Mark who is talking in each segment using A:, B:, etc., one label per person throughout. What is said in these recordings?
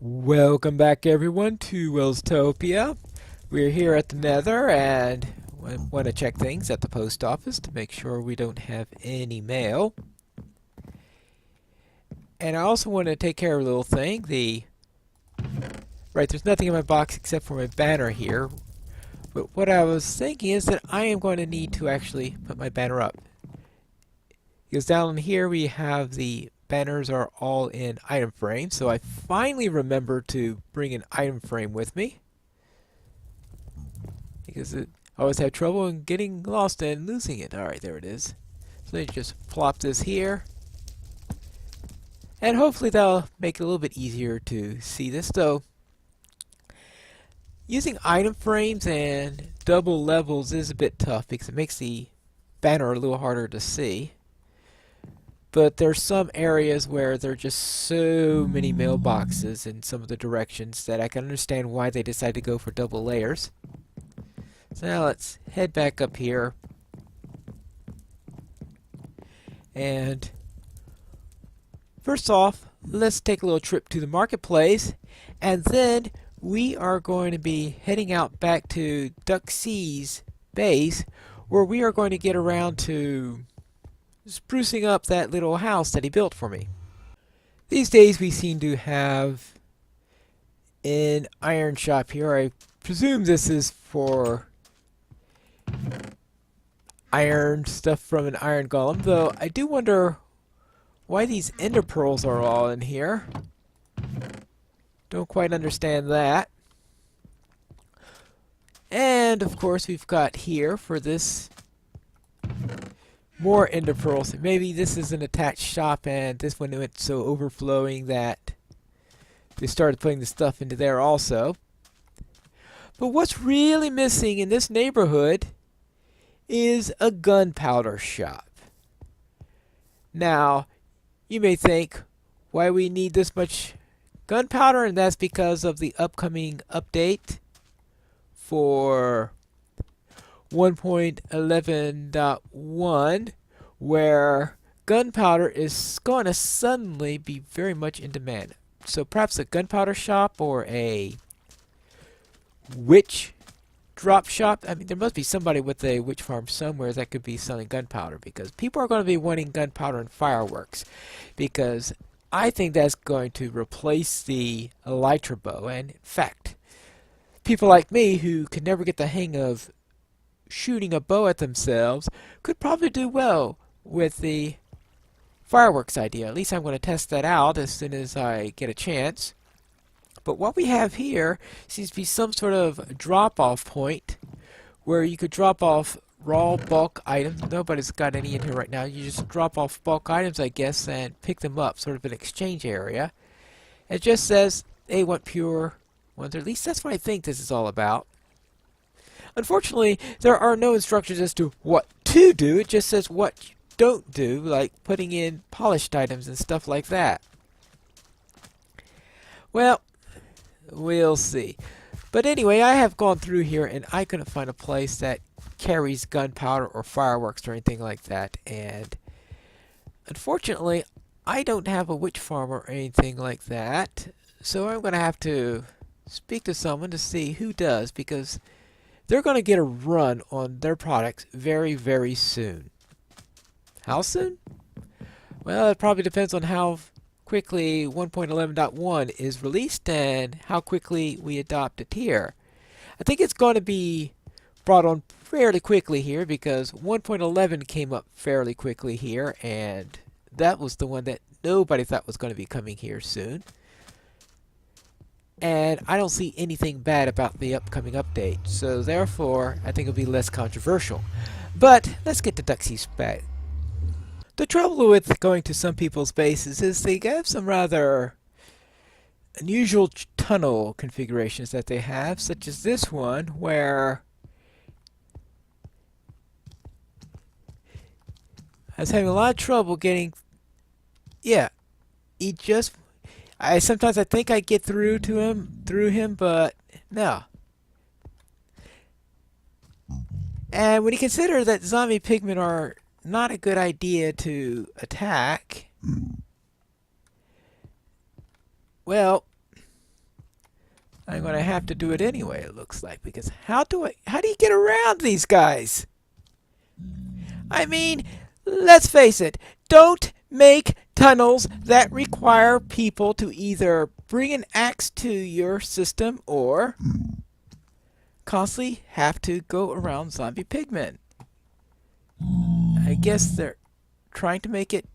A: Welcome back everyone to Welstopia. We're here at the Nether and want to check things at the post office to make sure we don't have any mail. And I also want to take care of a little thing. There's nothing in my box except for my banner here. But what I was thinking is that I am going to need to actually put my banner up. Because down here we have the banners are all in item frame, so I finally remembered to bring an item frame with me. Because I always had trouble in getting lost and losing it. Alright, there it is. So you just plop this here. And hopefully that'll make it a little bit easier to see this. So, using item frames and double levels is a bit tough because it makes the banner a little harder to see. But there's some areas where there are just so many mailboxes in some of the directions that I can understand why they decided to go for double layers. So now let's head back up here. And first off, let's take a little trip to the marketplace. And then we are going to be heading out back to Duxie's base, where we are going to get around to sprucing up that little house that he built for me. These days we seem to have an iron shop here. I presume this is for iron stuff from an iron golem, though I do wonder why these ender pearls are all in here. Don't quite understand that. And of course we've got here for this more ender pearls. Maybe this is an attached shop and this one went so overflowing that they started putting the stuff into there also. But what's really missing in this neighborhood is a gunpowder shop. Now, you may think, why we need this much gunpowder? And that's because of the upcoming update for 1.11.1, where gunpowder is going to suddenly be very much in demand. So perhaps a gunpowder shop or a witch drop shop. I mean, there must be somebody with a witch farm somewhere that could be selling gunpowder, because people are going to be wanting gunpowder and fireworks, because I think that's going to replace the elytra bow. And in fact, people like me who can never get the hang of shooting a bow at themselves could probably do well with the fireworks idea. At least I'm going to test that out as soon as I get a chance. But what we have here seems to be some sort of drop-off point where you could drop off raw bulk items. Nobody's got any in here right now. You just drop off bulk items, I guess, and pick them up, sort of an exchange area. It just says they want pure ones, or at least that's what I think this is all about. Unfortunately, there are no instructions as to what to do. It just says what you don't do, like putting in polished items and stuff like that. Well, we'll see. But anyway, I have gone through here and I couldn't find a place that carries gunpowder or fireworks or anything like that. And unfortunately, I don't have a witch farm or anything like that. So I'm going to have to speak to someone to see who does, because they're going to get a run on their products very, very soon. How soon? Well, it probably depends on how quickly 1.11.1 is released and how quickly we adopt it here. I think it's going to be brought on fairly quickly here, because 1.11 came up fairly quickly here, and that was the one that nobody thought was going to be coming here soon. And I don't see anything bad about the upcoming update, so therefore I think it'll be less controversial. But let's get to Duxie's back. The trouble with going to some people's bases is they have some rather unusual tunnel configurations that they have, such as this one, where I was having a lot of trouble getting. Yeah, he just. Sometimes I think I get through him, but no. And when you consider that zombie pigmen are not a good idea to attack, well, I'm going to have to do it anyway, it looks like, because how do you get around these guys? I mean, let's face it, don't make tunnels that require people to either bring an axe to your system or constantly have to go around zombie pigmen. I guess they're trying to make it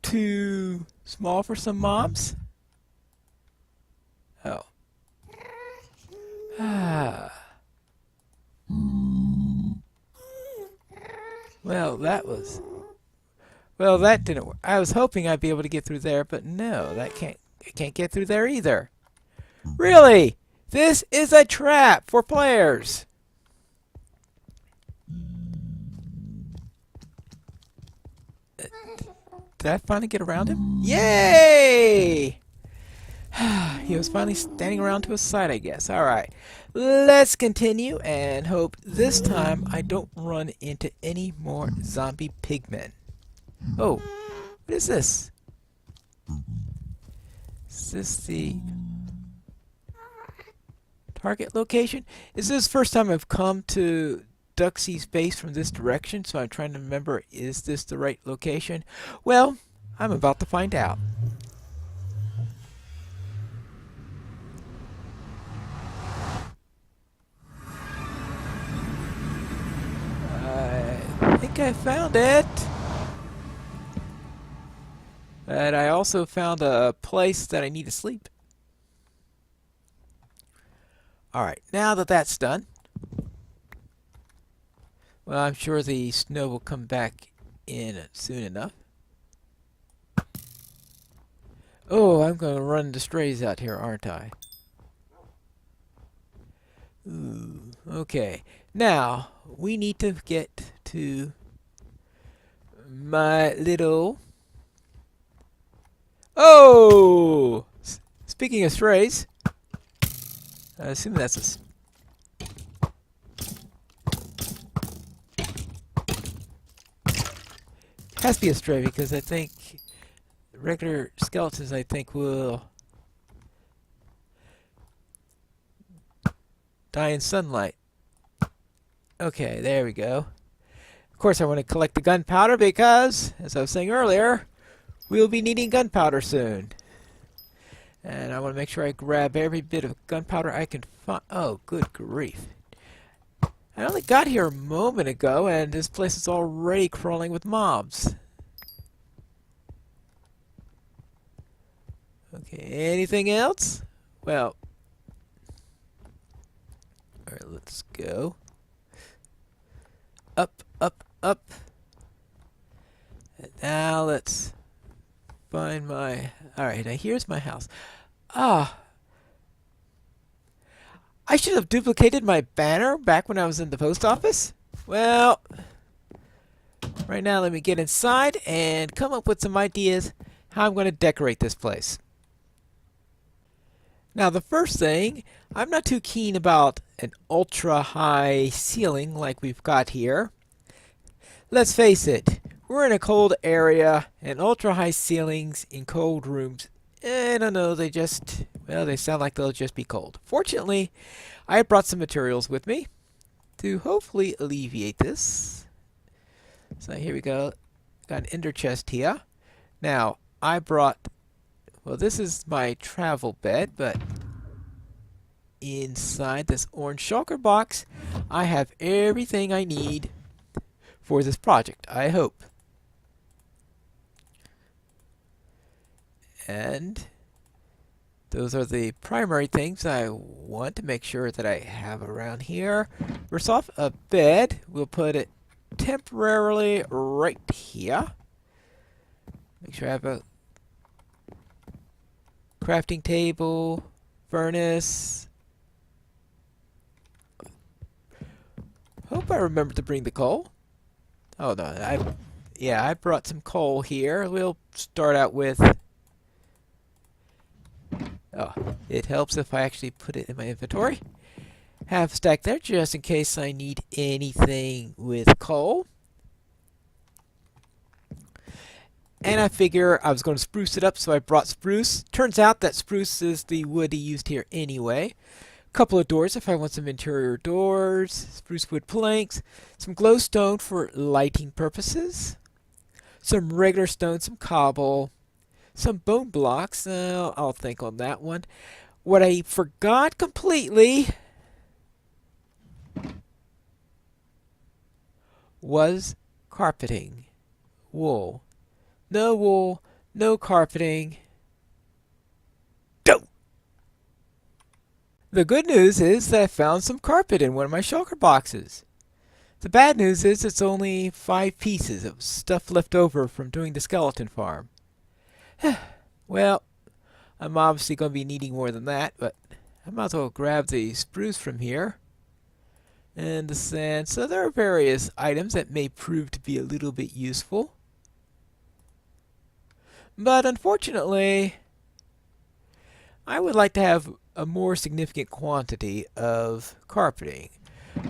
A: too small for some mobs. Oh. Well, that didn't work. I was hoping I'd be able to get through there, but no, I can't get through there either. Really? This is a trap for players. Did I finally get around him? Yay! He was finally standing around to his side, I guess. Alright, let's continue and hope this time I don't run into any more zombie pigmen. Oh, what is this? Is this the target location? Is this the first time I've come to Duxie's base from this direction? So I'm trying to remember, is this the right location? Well, I'm about to find out. I think I found it. But I also found a place that I need to sleep. Alright, now that that's done, well, I'm sure the snow will come back in soon enough. Oh, I'm going to run into strays out here, aren't I? Ooh, okay. Now, we need to get to my little... Oh! Speaking of strays, I assume that's has to be a stray, because I think regular skeletons, I think, will die in sunlight. Okay, there we go. Of course, I want to collect the gunpowder because, as I was saying earlier, we'll be needing gunpowder soon. And I want to make sure I grab every bit of gunpowder I can find. Oh, good grief. I only got here a moment ago, and this place is already crawling with mobs. Okay, anything else? Well, alright, let's go. Up, up, up. And now let's find my... Alright, now here's my house. Ah! I should have duplicated my banner back when I was in the post office. Well, right now let me get inside and come up with some ideas how I'm going to decorate this place. Now the first thing, I'm not too keen about an ultra high ceiling like we've got here. Let's face it, we're in a cold area, and ultra high ceilings in cold rooms, I don't know, they just, well, they sound like they'll just be cold. Fortunately, I brought some materials with me to hopefully alleviate this. So here we go. Got an ender chest here. Now, I brought, well, this is my travel bed, but inside this orange shulker box, I have everything I need for this project, I hope. And those are the primary things I want to make sure that I have around here. First off, a bed. We'll put it temporarily right here. Make sure I have a crafting table, furnace. Hope I remember to bring the coal. Oh no, I brought some coal here. We'll start out with... Oh, it helps if I actually put it in my inventory. Have a stack there just in case I need anything with coal. And I figure I was going to spruce it up, so I brought spruce. Turns out that spruce is the wood he used here anyway. Couple of doors if I want some interior doors, spruce wood planks, some glowstone for lighting purposes, some regular stone, some cobble, some bone blocks. I'll think on that one. What I forgot completely was carpeting. Wool. No wool, no carpeting. Go! The good news is that I found some carpet in one of my shulker boxes. The bad news is it's only 5 pieces of stuff left over from doing the skeleton farm. Well, I'm obviously going to be needing more than that, but I might as well grab the spruce from here and the sand. So there are various items that may prove to be a little bit useful. But unfortunately, I would like to have a more significant quantity of carpeting.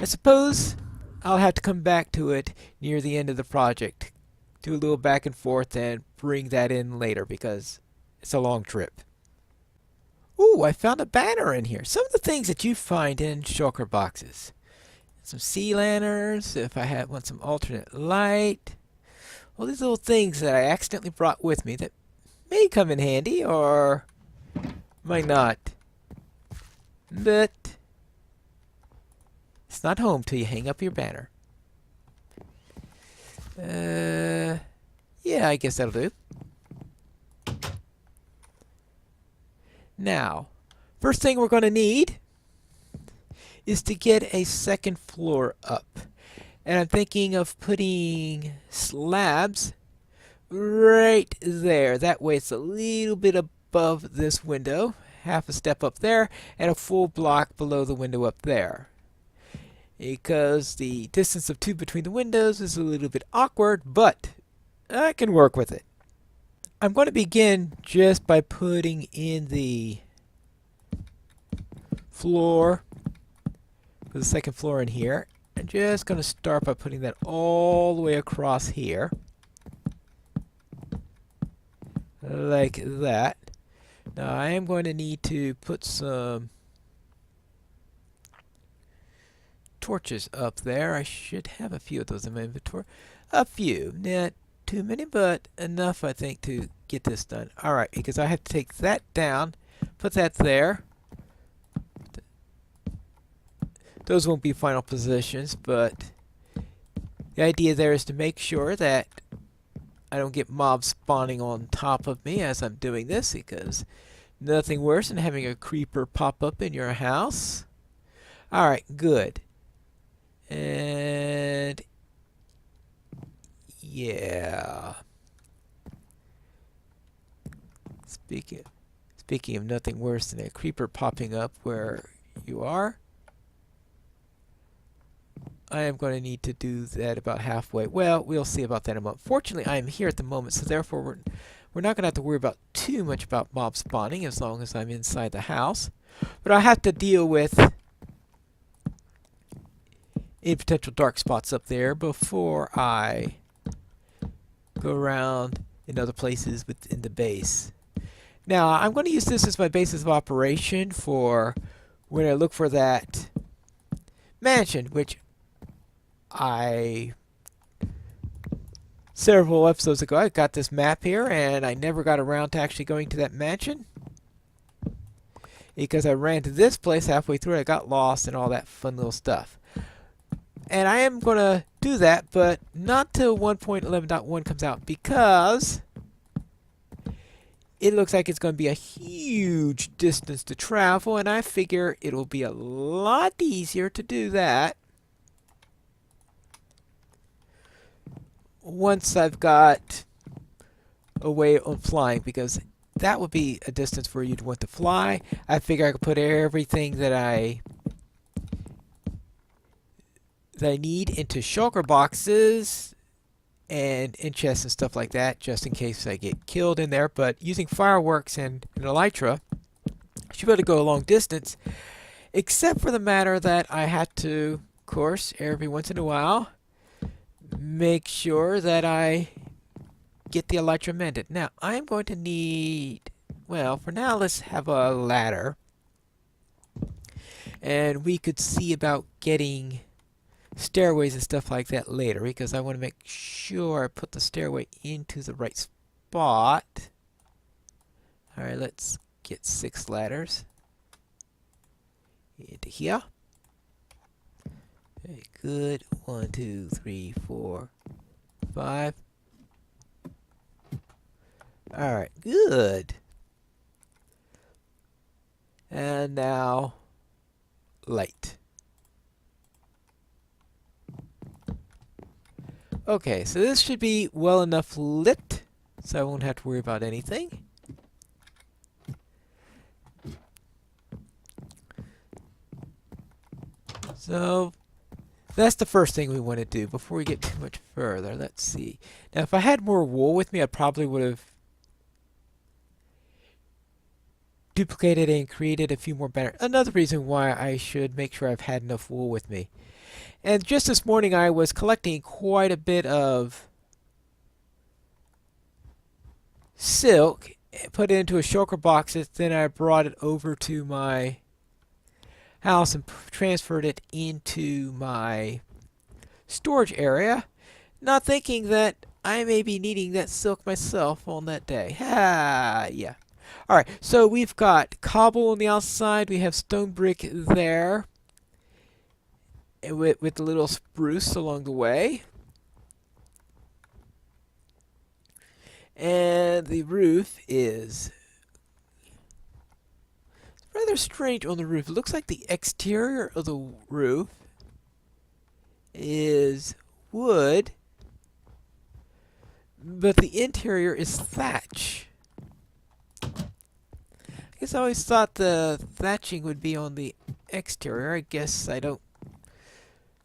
A: I suppose I'll have to come back to it near the end of the project. Do a little back and forth and bring that in later because it's a long trip. Ooh, I found a banner in here. Some of the things that you find in shulker boxes. Some sea lanterns, if I want some alternate light. All these little things that I accidentally brought with me that may come in handy or might not. But it's not home till you hang up your banner. Yeah, I guess that'll do. Now, first thing we're going to need is to get a second floor up. And I'm thinking of putting slabs right there. That way it's a little bit above this window, half a step up there, and a full block below the window up there. Because the distance of 2 between the windows is a little bit awkward, but I can work with it. I'm going to begin just by putting in the floor for the second floor in here. I'm just going to start by putting that all the way across here. Like that. Now I am going to need to put some torches up there. I should have a few of those in my inventory. A few. Not too many, but enough I think to get this done. Alright, because I have to take that down, put that there. Those won't be final positions, but the idea there is to make sure that I don't get mobs spawning on top of me as I'm doing this, because nothing worse than having a creeper pop up in your house. Alright, good. And yeah. Speaking of nothing worse than a creeper popping up where you are, I am going to need to do that about halfway. Well, we'll see about that in a moment. Fortunately, I am here at the moment, so therefore we're not going to have to worry about too much about mob spawning as long as I'm inside the house. But I have to deal with any potential dark spots up there before I go around in other places within the base. Now, I'm going to use this as my basis of operation for when I look for that mansion, which several episodes ago I got this map here and I never got around to actually going to that mansion because I ran to this place halfway through. I got lost and all that fun little stuff. And I am going to do that, but not till 1.11.1 comes out because it looks like it's going to be a huge distance to travel, and I figure it'll be a lot easier to do that once I've got a way of flying, because that would be a distance where you'd want to fly. I figure I could put everything that I need into shulker boxes and in chests and stuff like that, just in case I get killed in there. But using fireworks and an elytra, I should be able to go a long distance, except for the matter that I had to, of course, every once in a while, make sure that I get the elytra mended. Now, I'm going to need, well, for now, let's have a ladder. And we could see about getting stairways and stuff like that later, because I want to make sure I put the stairway into the right spot. Alright, let's get 6 ladders into here. Very good. 1, 2, 3, 4, 5. Alright, good. And now, light. Okay, so this should be well enough lit, so I won't have to worry about anything. So, that's the first thing we want to do before we get too much further. Let's see. Now, if I had more wool with me, I probably would have duplicated and created a few more banners. Another reason why I should make sure I've had enough wool with me. And just this morning I was collecting quite a bit of silk, put it into a shulker box, and then I brought it over to my house and transferred it into my storage area, not thinking that I may be needing that silk myself on that day. Yeah. Alright, so we've got cobble on the outside, we have stone brick there, with a little spruce along the way. And the roof is rather strange on the roof. It looks like the exterior of the roof is wood, but the interior is thatch. I guess I always thought the thatching would be on the exterior. I guess I don't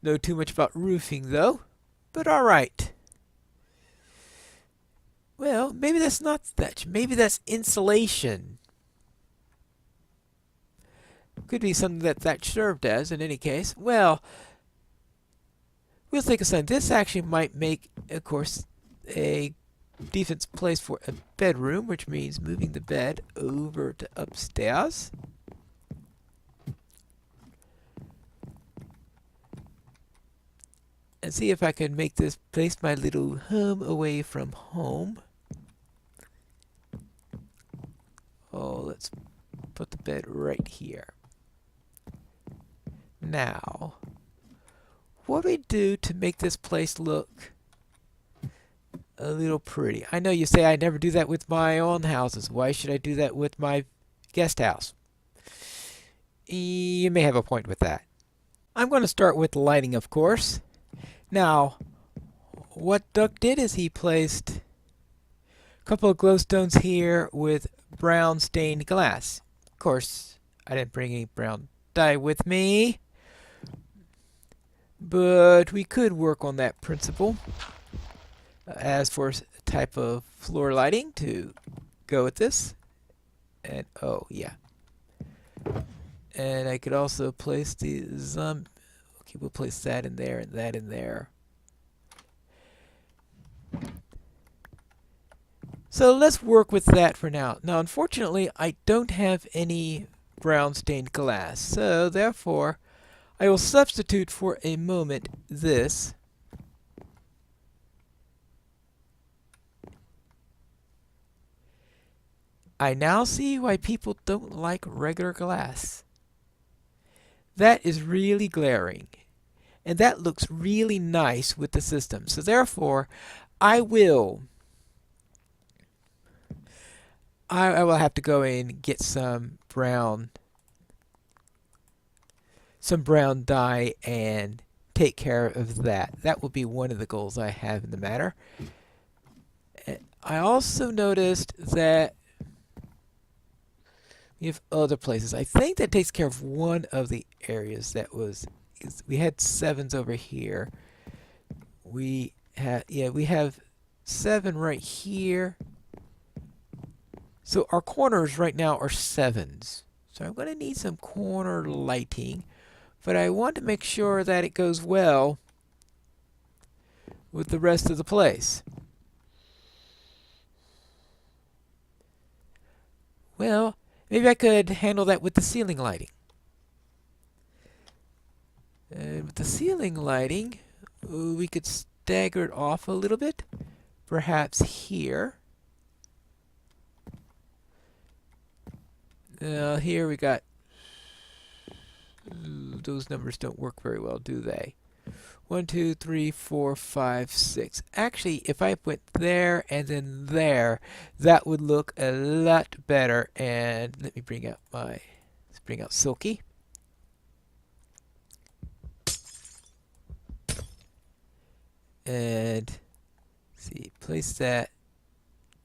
A: know too much about roofing though, but alright. Well, maybe that's not thatch. Maybe that's insulation. Could be something that thatch served as in any case. Well, we'll think of something. This actually might make, of course, a decent place for a bedroom, which means moving the bed over to upstairs. And see if I can make this place my little home away from home. Oh, let's put the bed right here. Now, what do we do to make this place look a little pretty? I know you say I never do that with my own houses. Why should I do that with my guest house? You may have a point with that. I'm going to start with lighting, of course. Now, what Duck did is he placed a couple of glowstones here with brown stained glass. Of course, I didn't bring any brown dye with me, but we could work on that principle. As for a type of floor lighting to go with this, and oh yeah, and I could also place the okay, we'll place that in there and that in there. So let's work with that for now. Now, unfortunately, I don't have any brown stained glass, so therefore I will substitute for a moment this. I now see why people don't like regular glass. That is really glaring, and that looks really nice with the system. So therefore, I will have to go in and get some brown dye and take care of that. That will be one of the goals I have in the matter. I also noticed that we have other places. I think that takes care of one of the areas that was. We had 7s over here. We have 7 right here. So our corners right now are 7s. So I'm going to need some corner lighting, but I want to make sure that it goes well with the rest of the place. Well, maybe I could handle that with the ceiling lighting. And with the ceiling lighting, we could stagger it off a little bit. Perhaps here. Here we got... those numbers don't work very well, do they? 1, 2, 3, 4, 5, 6. Actually, if I went there and then there, that would look a lot better. And let me bring out let's bring out Silky. And see, place that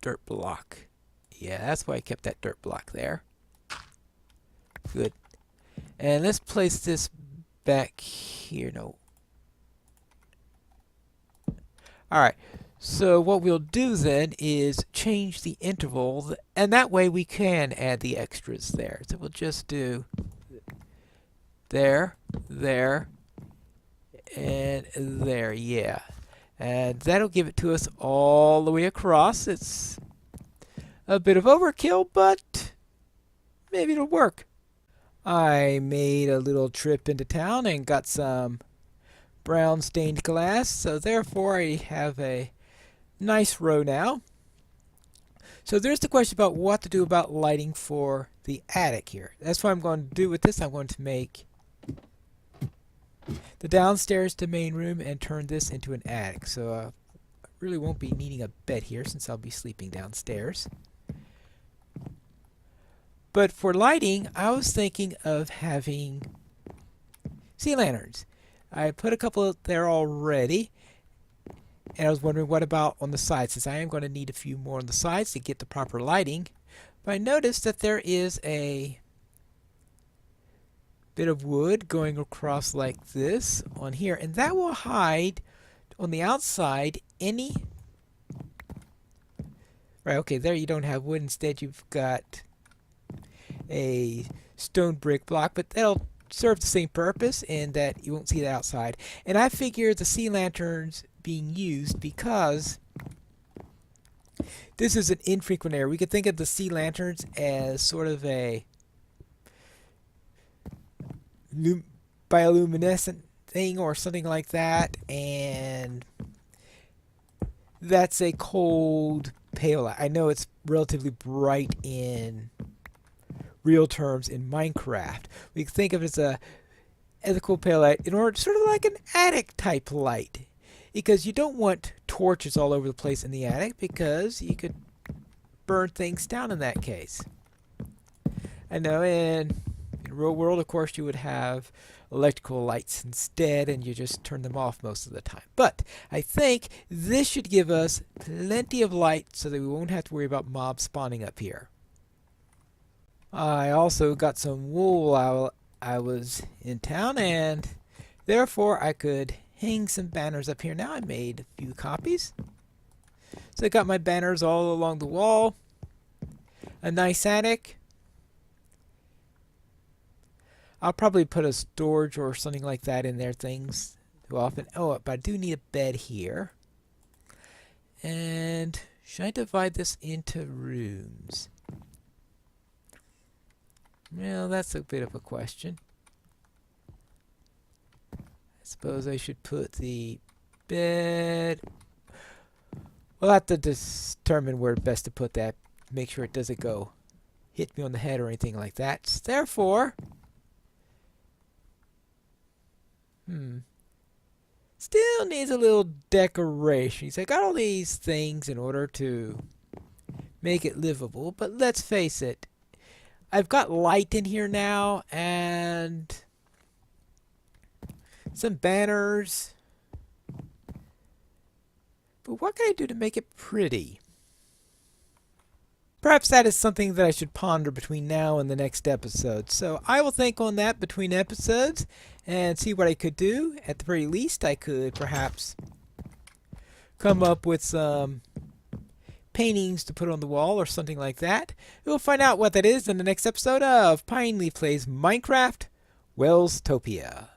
A: dirt block. Yeah, that's why I kept that dirt block there. Good. And let's place this back here. No. Alright, so what we'll do then is change the interval, and that way we can add the extras there. So we'll just do there, there, and there, yeah. And that'll give it to us all the way across. It's a bit of overkill, but maybe it'll work. I made a little trip into town and got some brown stained glass, so therefore I have a nice row now. So there's the question about what to do about lighting for the attic here. That's what I'm going to do with this. I'm going to make the downstairs to main room and turn this into an attic. So I really won't be needing a bed here since I'll be sleeping downstairs. But for lighting, I was thinking of having sea lanterns. I put a couple up there already, and I was wondering what about on the sides, since I am going to need a few more on the sides to get the proper lighting. But I noticed that there is a bit of wood going across like this on here, and that will hide on the outside any... Right, okay, there you don't have wood. Instead you've got a stone brick block, but that'll serve the same purpose in that you won't see the outside. And I figure the sea lanterns being used because this is an infrequent area. We could think of the sea lanterns as sort of a bioluminescent thing or something like that, and that's a cold pale light. I know it's relatively bright in real terms in Minecraft. We can think of it as a cool pale light in order, sort of like an attic type light, because you don't want torches all over the place in the attic because you could burn things down in that case. I know in real world, of course, you would have electrical lights instead, and you just turn them off most of the time. But I think this should give us plenty of light so that we won't have to worry about mobs spawning up here. I also got some wool while I was in town, and therefore I could hang some banners up here. Now I made a few copies. So I got my banners all along the wall. A nice attic. I'll probably put a storage or something like that in there, things too often. Oh, but I do need a bed here. And should I divide this into rooms? Well, that's a bit of a question. I suppose I should put the bed... We'll have to determine where best to put that. Make sure it doesn't go hit me on the head or anything like that. So therefore... Still needs a little decoration. So I got all these things in order to make it livable. But let's face it. I've got light in here now, and some banners. But what can I do to make it pretty? Perhaps that is something that I should ponder between now and the next episode. So I will think on that between episodes and see what I could do. At the very least, I could perhaps come up with some paintings to put on the wall or something like that. We'll find out what that is in the next episode of Pineleaf Plays Minecraft Welstopia.